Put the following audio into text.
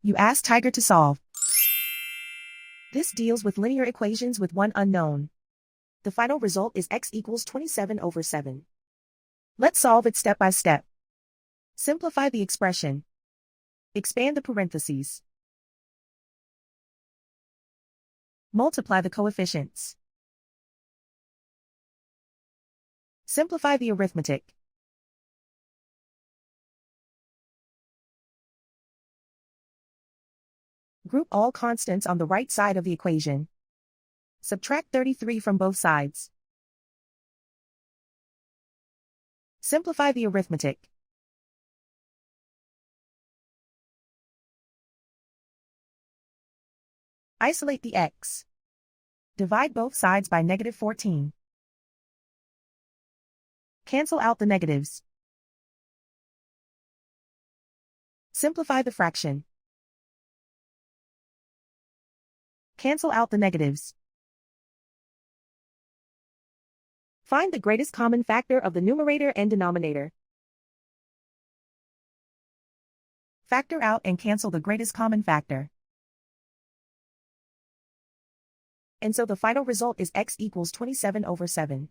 You ask Tiger to solve. This deals with linear equations with one unknown. The final result is x equals 27/7. Let's solve it step by step. Simplify the expression. Expand the parentheses. Multiply the coefficients. Simplify the arithmetic. Group all constants on the right side of the equation. Subtract 33 from both sides. Simplify the arithmetic. Isolate the x. Divide both sides by -14. Cancel out the negatives. Simplify the fraction. Cancel out the negatives. Find the greatest common factor of the numerator and denominator. Factor out and cancel the greatest common factor. And so the final result is x equals 27/7.